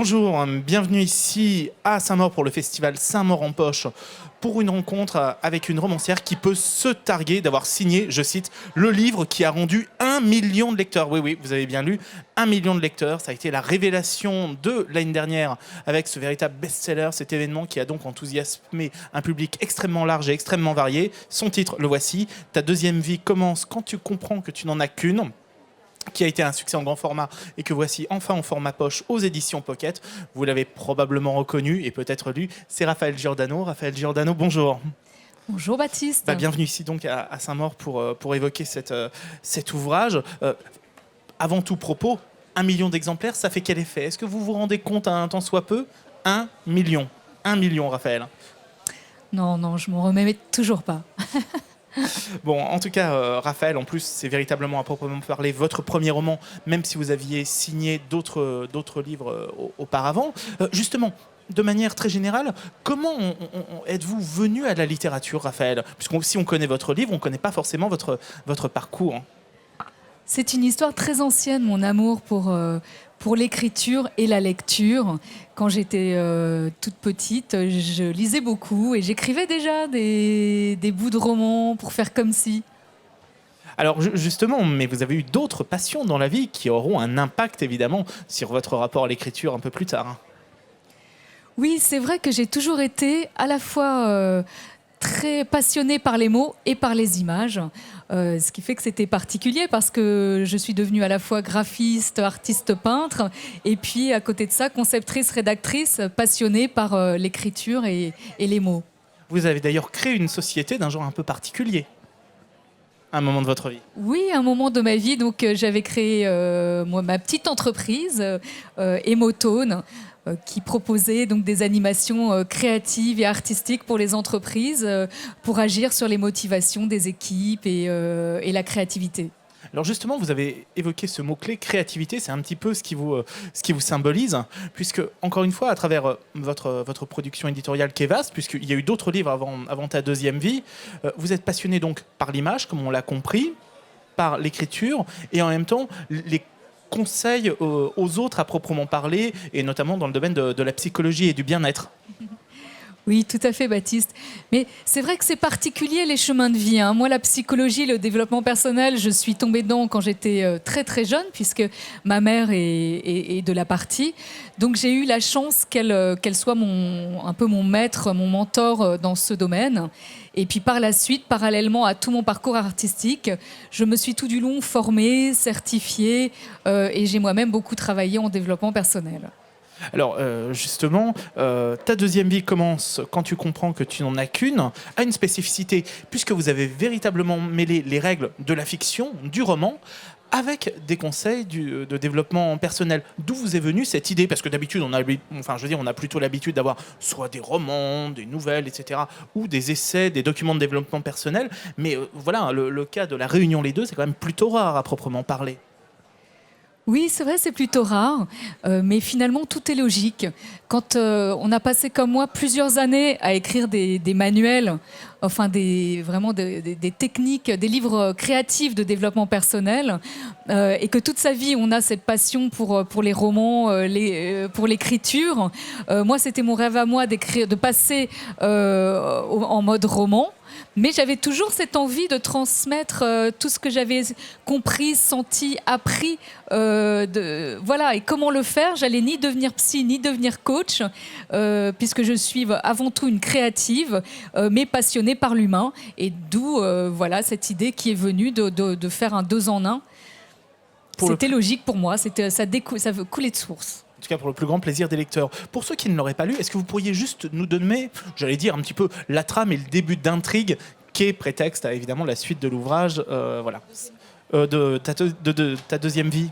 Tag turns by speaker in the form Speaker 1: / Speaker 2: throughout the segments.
Speaker 1: Bonjour, bienvenue ici à Saint-Maur pour le festival Saint-Maur en poche pour une rencontre avec une romancière qui peut se targuer d'avoir signé, je cite, le livre qui a rendu 1 million de lecteurs. Oui, oui, vous avez bien lu, 1 million de lecteurs. Ça a été la révélation de l'année dernière avec ce véritable best-seller, cet événement qui a donc enthousiasmé un public extrêmement large et extrêmement varié. Son titre, le voici, Ta deuxième vie commence quand tu comprends que tu n'en as qu'une, qui a été un succès en grand format et que voici enfin en format poche aux éditions Pocket. Vous l'avez probablement reconnu et peut-être lu, c'est Raphaël Giordano. Raphaël Giordano, bonjour.
Speaker 2: Bonjour Baptiste.
Speaker 1: Bienvenue ici donc à Saint-Maur pour évoquer cet ouvrage. Avant tout propos, 1 million d'exemplaires, ça fait quel effet? Est-ce que vous vous rendez compte à un temps soit peu? 1 million. 1 million, Raphaël.
Speaker 2: Non, je m'en remets toujours pas.
Speaker 1: Bon, en tout cas, Raphaël, en plus, c'est véritablement à proprement parler votre premier roman, même si vous aviez signé d'autres livres auparavant. Justement, de manière très générale, comment êtes-vous venu à la littérature, Raphaël? Puisque si on connaît votre livre, on ne connaît pas forcément votre parcours.
Speaker 2: C'est une histoire très ancienne, mon amour pour l'écriture et la lecture. Quand j'étais toute petite, je lisais beaucoup et j'écrivais déjà des bouts de romans pour faire comme si.
Speaker 1: Alors justement, mais vous avez eu d'autres passions dans la vie qui auront un impact évidemment sur votre rapport à l'écriture un peu plus tard.
Speaker 2: Oui, c'est vrai que j'ai toujours été à la fois très passionnée par les mots et par les images, ce qui fait que c'était particulier parce que je suis devenue à la fois graphiste, artiste peintre et puis à côté de ça conceptrice, rédactrice, passionnée par l'écriture et les mots.
Speaker 1: Vous avez d'ailleurs créé une société d'un genre un peu particulier à un moment de votre vie.
Speaker 2: Oui, à un moment de ma vie, donc j'avais créé moi, ma petite entreprise, Emotone, qui proposait donc des animations créatives et artistiques pour les entreprises, pour agir sur les motivations des équipes et la créativité.
Speaker 1: Alors justement, vous avez évoqué ce mot-clé, créativité, c'est un petit peu ce qui vous symbolise, puisque, encore une fois, à travers votre production éditoriale qui est vaste, puisqu'il y a eu d'autres livres avant Ta deuxième vie, vous êtes passionné donc par l'image, comme on l'a compris, par l'écriture, et en même temps, les conseils aux autres à proprement parler, et notamment dans le domaine de la psychologie et du bien-être.
Speaker 2: Oui, tout à fait, Baptiste. Mais c'est vrai que c'est particulier, les chemins de vie. Moi, la psychologie, le développement personnel, je suis tombée dedans quand j'étais très, très jeune, puisque ma mère est de la partie. Donc, j'ai eu la chance qu'elle soit un peu mon maître, mon mentor dans ce domaine. Et puis, par la suite, parallèlement à tout mon parcours artistique, je me suis tout du long formée, certifiée, et j'ai moi-même beaucoup travaillé en développement personnel.
Speaker 1: Alors justement, Ta deuxième vie commence quand tu comprends que tu n'en as qu'une, a une spécificité, puisque vous avez véritablement mêlé les règles de la fiction, du roman, avec des conseils de développement personnel. D'où vous est venue cette idée? Parce que d'habitude, on a plutôt l'habitude d'avoir soit des romans, des nouvelles, etc., ou des essais, des documents de développement personnel. Mais voilà, le cas de la réunion les deux, c'est quand même plutôt rare à proprement parler.
Speaker 2: Oui, c'est vrai, c'est plutôt rare, mais finalement, tout est logique. Quand on a passé, comme moi, plusieurs années à écrire des manuels, enfin vraiment des techniques, des livres créatifs de développement personnel, et que toute sa vie, on a cette passion pour les romans, pour l'écriture. Moi, c'était mon rêve à moi de passer en mode roman. Mais j'avais toujours cette envie de transmettre tout ce que j'avais compris, senti, appris. Voilà. Et comment le faire? J'allais ni devenir psy, ni devenir coach, puisque je suis avant tout une créative, mais passionnée par l'humain. Et d'où voilà, cette idée qui est venue de faire un 2 en 1. C'était logique pour moi, ça coulait de source.
Speaker 1: En tout cas pour le plus grand plaisir des lecteurs. Pour ceux qui ne l'auraient pas lu, est-ce que vous pourriez juste nous donner, j'allais dire un petit peu la trame et le début d'intrigue qui est prétexte à évidemment la suite de l'ouvrage, voilà, de ta deuxième vie?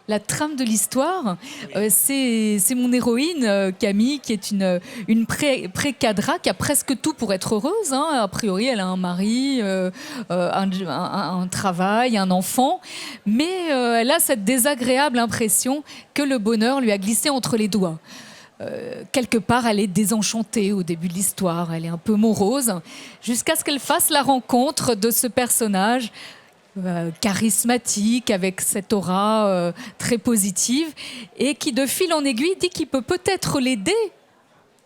Speaker 2: La trame de l'histoire, c'est mon héroïne, Camille, qui est une pré-cadra, qui a presque tout pour être heureuse. A priori, elle a un mari, un travail, un enfant. Mais elle a cette désagréable impression que le bonheur lui a glissé entre les doigts. Quelque part, elle est désenchantée au début de l'histoire. Elle est un peu morose, jusqu'à ce qu'elle fasse la rencontre de ce personnage charismatique, avec cette aura très positive, et qui de fil en aiguille dit qu'il peut peut-être l'aider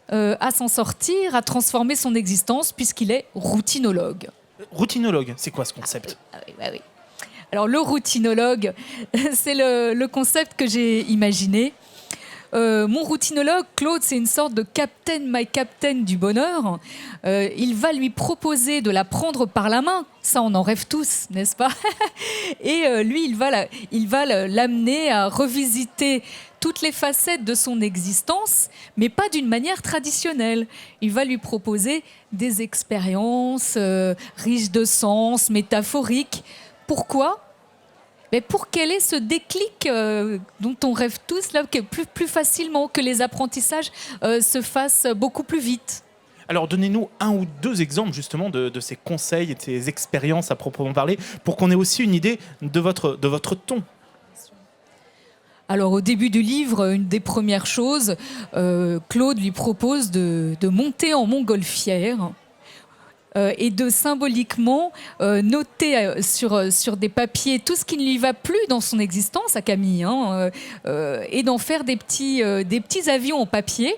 Speaker 2: à s'en sortir, à transformer son existence, puisqu'il est routinologue.
Speaker 1: Routinologue, c'est quoi ce concept ?
Speaker 2: Oui. Alors le routinologue, c'est le concept que j'ai imaginé. Mon routinologue, Claude, c'est une sorte de Captain My Captain du bonheur. Il va lui proposer de la prendre par la main. Ça, on en rêve tous, n'est-ce pas ? Et lui, il va l'amener à revisiter toutes les facettes de son existence, mais pas d'une manière traditionnelle. Il va lui proposer des expériences riches de sens, métaphoriques. Pourquoi ? Mais pour qu'elle ait ce déclic dont on rêve tous, là, que plus facilement, que les apprentissages se fassent beaucoup plus vite.
Speaker 1: Alors donnez-nous un ou deux exemples justement de ces conseils et de ces expériences à proprement parler, pour qu'on ait aussi une idée de votre ton.
Speaker 2: Alors au début du livre, une des premières choses, Claude lui propose de monter en montgolfière et de symboliquement noter sur des papiers tout ce qui ne lui va plus dans son existence à Camille, et d'en faire des petits avions en papier.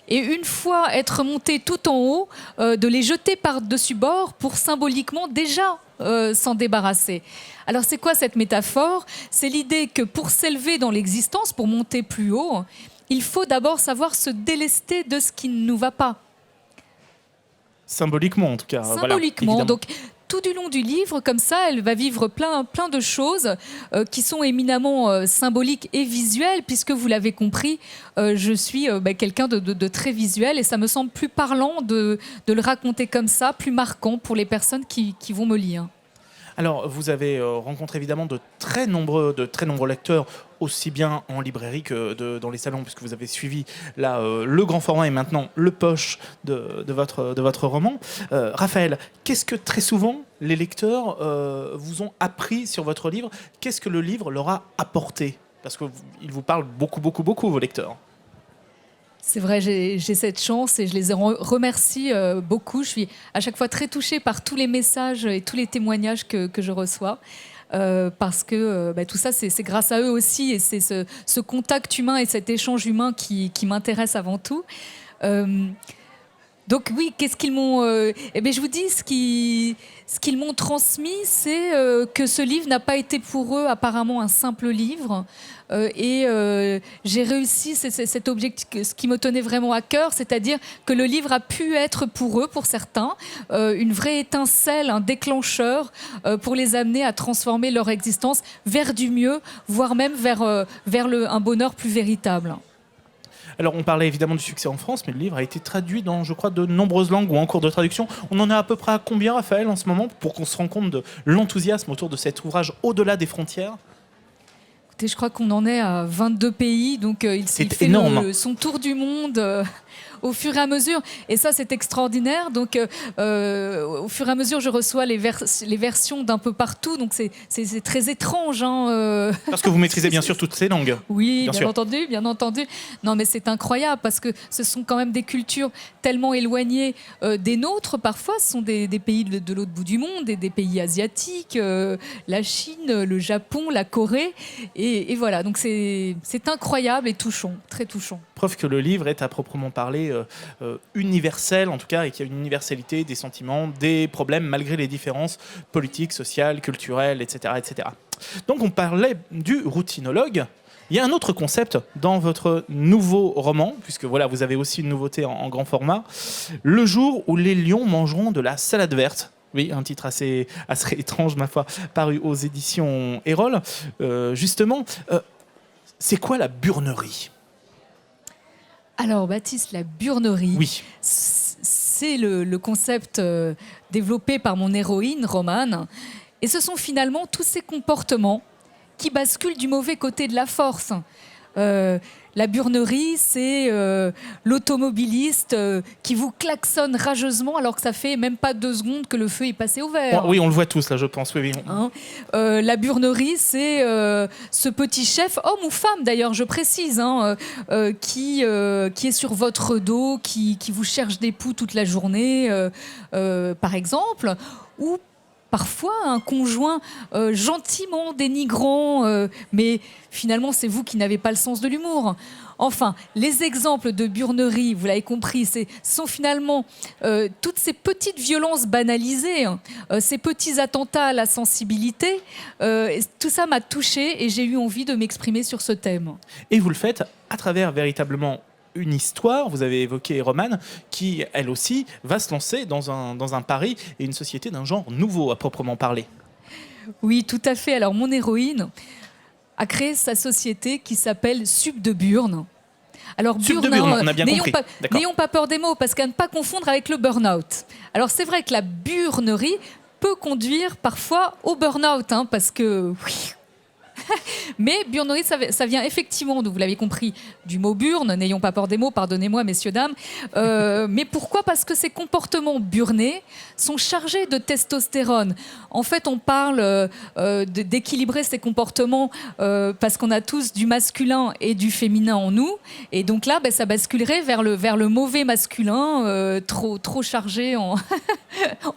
Speaker 2: Et une fois être monté tout en haut, de les jeter par-dessus bord pour symboliquement déjà s'en débarrasser. Alors c'est quoi cette métaphore ? C'est l'idée que pour s'élever dans l'existence, pour monter plus haut, il faut d'abord savoir se délester de ce qui ne nous va pas.
Speaker 1: Symboliquement en tout cas.
Speaker 2: Symboliquement,
Speaker 1: voilà,
Speaker 2: donc tout du long du livre, comme ça, elle va vivre plein de choses qui sont éminemment symboliques et visuelles, puisque vous l'avez compris, je suis quelqu'un de très visuel, et ça me semble plus parlant de le raconter comme ça, plus marquant pour les personnes qui vont me lire.
Speaker 1: Alors, vous avez rencontré évidemment de très nombreux lecteurs, aussi bien en librairie que dans les salons, puisque vous avez suivi là, le grand format et maintenant le poche de votre roman. Raphaël, qu'est-ce que très souvent les lecteurs vous ont appris sur votre livre ? Qu'est-ce que le livre leur a apporté ? Parce qu'ils vous parlent beaucoup, vos lecteurs.
Speaker 2: C'est vrai, j'ai cette chance et je les remercie beaucoup. Je suis à chaque fois très touchée par tous les messages et tous les témoignages que je reçois. Parce que tout ça, c'est grâce à eux aussi. Et c'est ce contact humain et cet échange humain qui m'intéresse avant tout. Donc oui, qu'est-ce qu'ils m'ont... je vous dis, ce qu'ils m'ont transmis, c'est que ce livre n'a pas été pour eux apparemment un simple livre. J'ai réussi cet objectif, ce qui me tenait vraiment à cœur, c'est-à-dire que le livre a pu être pour eux, pour certains, une vraie étincelle, un déclencheur pour les amener à transformer leur existence vers du mieux, voire même vers un bonheur plus véritable.
Speaker 1: Alors, on parlait évidemment du succès en France, mais le livre a été traduit dans, je crois, de nombreuses langues ou en cours de traduction. On en est à peu près à combien, Raphaël, en ce moment, pour qu'on se rende compte de l'enthousiasme autour de cet ouvrage au-delà des frontières ?
Speaker 2: Écoutez, je crois qu'on en est à 22 pays, donc il fait
Speaker 1: énorme.
Speaker 2: son tour du monde au fur et à mesure. Et ça, c'est extraordinaire. Donc, au fur et à mesure, je reçois les versions d'un peu partout. Donc, c'est très étrange.
Speaker 1: Parce que vous maîtrisez bien sûr toutes ces langues.
Speaker 2: Oui, bien entendu. Non, mais c'est incroyable parce que ce sont quand même des cultures tellement éloignées des nôtres. Parfois, ce sont des pays de l'autre bout du monde, des pays asiatiques, la Chine, le Japon, la Corée. Et voilà, donc c'est incroyable et touchant, très touchant.
Speaker 1: Preuve que le livre est à proprement parler universel, en tout cas, et qu'il y a une universalité des sentiments, des problèmes, malgré les différences politiques, sociales, culturelles, etc., etc. Donc on parlait du routinologue. Il y a un autre concept dans votre nouveau roman, puisque voilà, vous avez aussi une nouveauté en grand format. Le jour où les lions mangeront de la salade verte. Oui, un titre assez étrange, ma foi, paru aux éditions Erol. Justement, c'est quoi la burnerie ?
Speaker 2: Alors, Baptiste, la burnerie,
Speaker 1: oui.
Speaker 2: C'est le concept développé par mon héroïne, Romane. Et ce sont finalement tous ces comportements qui basculent du mauvais côté de la force. La burnerie, c'est l'automobiliste qui vous klaxonne rageusement alors que ça fait même pas 2 secondes que le feu est passé au vert.
Speaker 1: Oui, on le voit tous là, je pense. Oui.
Speaker 2: La burnerie, c'est ce petit chef, homme ou femme d'ailleurs, je précise, qui est sur votre dos, qui vous cherche des poux toute la journée, par exemple, ou parfois un conjoint gentiment dénigrant, mais finalement c'est vous qui n'avez pas le sens de l'humour. Enfin, les exemples de burnerie, vous l'avez compris, sont finalement toutes ces petites violences banalisées, hein, ces petits attentats à la sensibilité. Tout ça m'a touchée et j'ai eu envie de m'exprimer sur ce thème.
Speaker 1: Et vous le faites à travers véritablement une histoire. Vous avez évoqué Romane, qui, elle aussi, va se lancer dans un pari et une société d'un genre nouveau, à proprement parler.
Speaker 2: Oui, tout à fait. Alors, mon héroïne a créé sa société qui s'appelle Sub de Burn. Alors,
Speaker 1: Sub de Burn, on a bien compris.
Speaker 2: N'ayons pas peur des mots, parce qu'à ne pas confondre avec le burn-out. Alors, c'est vrai que la burnerie peut conduire parfois au burn-out, hein, parce que... Oui. Mais burnerie, ça vient effectivement, vous l'avez compris, du mot burne. N'ayons pas peur des mots, pardonnez-moi, messieurs, dames. Mais pourquoi ? Parce que ces comportements burnés sont chargés de testostérone. En fait, on parle d'équilibrer ces comportements parce qu'on a tous du masculin et du féminin en nous. Et donc là, ça basculerait vers le mauvais masculin, trop chargé en,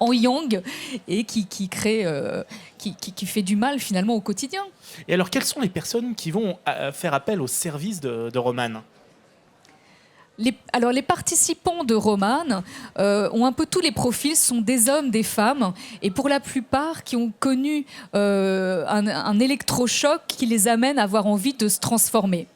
Speaker 2: en yang, et qui crée... Qui fait du mal finalement au quotidien.
Speaker 1: Et alors, quelles sont les personnes qui vont faire appel au service de Romane ?
Speaker 2: Les participants de Romane ont un peu tous les profils, sont des hommes, des femmes, et pour la plupart qui ont connu un électrochoc qui les amène à avoir envie de se transformer.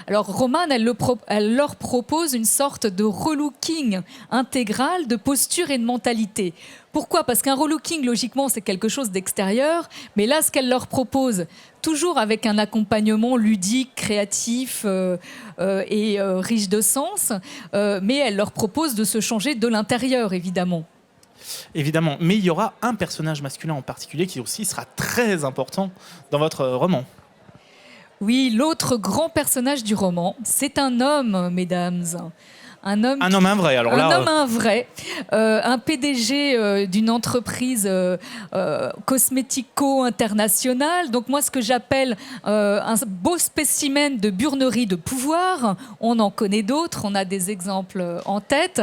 Speaker 2: Alors Romane, elle leur propose une sorte de relooking intégral de posture et de mentalité. Pourquoi ? Parce qu'un relooking, logiquement, c'est quelque chose d'extérieur, mais là, ce qu'elle leur propose, toujours avec un accompagnement ludique, créatif et riche de sens, mais elle leur propose de se changer de l'intérieur, évidemment.
Speaker 1: Évidemment, mais il y aura un personnage masculin en particulier qui aussi sera très important dans votre roman.
Speaker 2: Oui, l'autre grand personnage du roman, c'est un homme, mesdames. Un homme,
Speaker 1: un vrai. Alors là,
Speaker 2: un vrai, un PDG d'une entreprise cosmético-internationale. Donc moi, ce que j'appelle un beau spécimen de burnerie de pouvoir. On en connaît d'autres, on a des exemples en tête.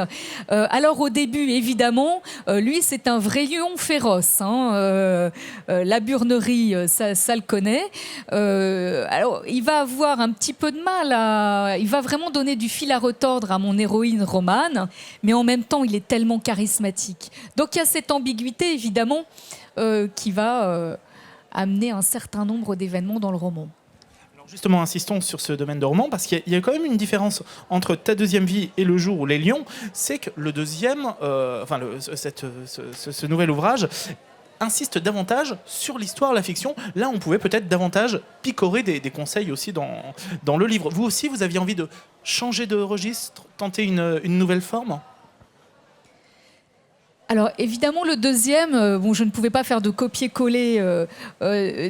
Speaker 2: Alors au début, évidemment, lui, c'est un vrai lion féroce. Hein. La burnerie, ça le connaît. Alors il va avoir un petit peu de mal il va vraiment donner du fil à retordre à mon héroïne Romane, mais en même temps, il est tellement charismatique. Donc il y a cette ambiguïté, évidemment, qui va amener un certain nombre d'événements dans le roman.
Speaker 1: Alors justement, insistons sur ce domaine de roman, parce qu'il y a quand même une différence entre Ta deuxième vie et Le jour où les lions, c'est que le deuxième, ce nouvel ouvrage, insiste davantage sur l'histoire, la fiction. Là, on pouvait peut-être davantage picorer des conseils aussi dans le livre. Vous aussi, vous aviez envie de changer de registre, tenter une nouvelle forme ?
Speaker 2: Alors évidemment le deuxième, je ne pouvais pas faire de copier-coller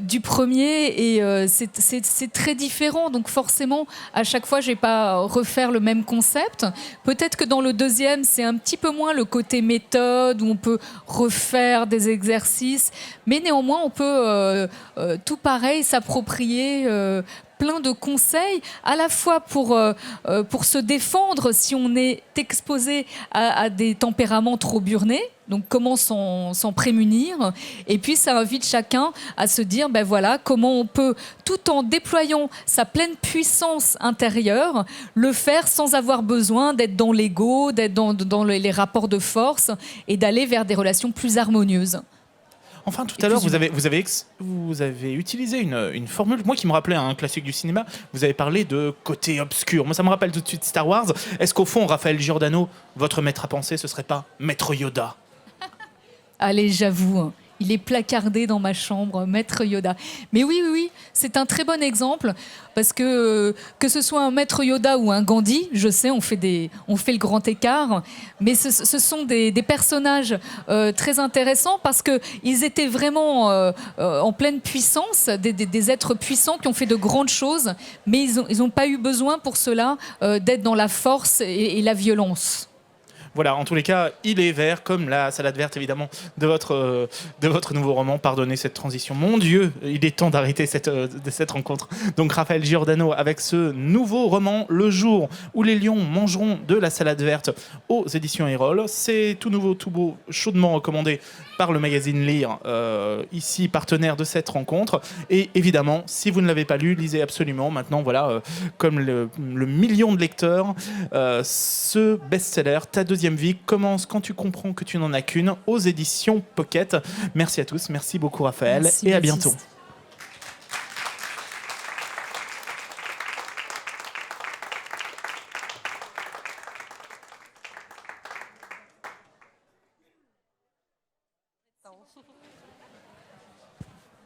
Speaker 2: du premier et c'est très différent, donc forcément à chaque fois je ne vais pas refaire le même concept. Peut-être que dans le deuxième c'est un petit peu moins le côté méthode où on peut refaire des exercices, mais néanmoins on peut tout pareil s'approprier plein de conseils, à la fois pour se défendre si on est exposé à des tempéraments trop burnés, donc comment s'en prémunir, et puis ça invite chacun à se dire voilà, comment on peut, tout en déployant sa pleine puissance intérieure, le faire sans avoir besoin d'être dans l'ego, d'être dans les rapports de force, et d'aller vers des relations plus harmonieuses.
Speaker 1: Enfin, tout à l'heure, vous avez utilisé une formule, moi qui me rappelait un classique du cinéma. Vous avez parlé de côté obscur. Moi, ça me rappelle tout de suite Star Wars. Est-ce qu'au fond, Raphaël Giordano, votre maître à penser, ce serait pas Maître Yoda ?
Speaker 2: Allez, j'avoue, il est placardé dans ma chambre, Maître Yoda. Mais oui, c'est un très bon exemple, parce que ce soit un Maître Yoda ou un Gandhi, je sais, on fait le grand écart, mais ce sont des personnages très intéressants, parce qu'ils étaient vraiment en pleine puissance, des êtres puissants qui ont fait de grandes choses, mais ils n'ont pas eu besoin pour cela d'être dans la force et la violence.
Speaker 1: Voilà, en tous les cas, il est vert, comme la salade verte, évidemment, de votre nouveau roman. Pardonnez cette transition. Mon Dieu, il est temps d'arrêter cette rencontre. Donc, Raphaël Giordano, avec ce nouveau roman, Le jour où les lions mangeront de la salade verte, aux éditions Erol. C'est tout nouveau, tout beau, chaudement recommandé par le magazine Lire, ici partenaire de cette rencontre. Et évidemment, si vous ne l'avez pas lu, lisez absolument. Maintenant, voilà, comme le million de lecteurs, ce best-seller, Ta deuxième vie, commence quand tu comprends que tu n'en as qu'une, aux éditions Pocket. Merci à tous, merci beaucoup Raphaël,
Speaker 2: Merci,
Speaker 1: et à
Speaker 2: Baptiste.
Speaker 1: bientôt.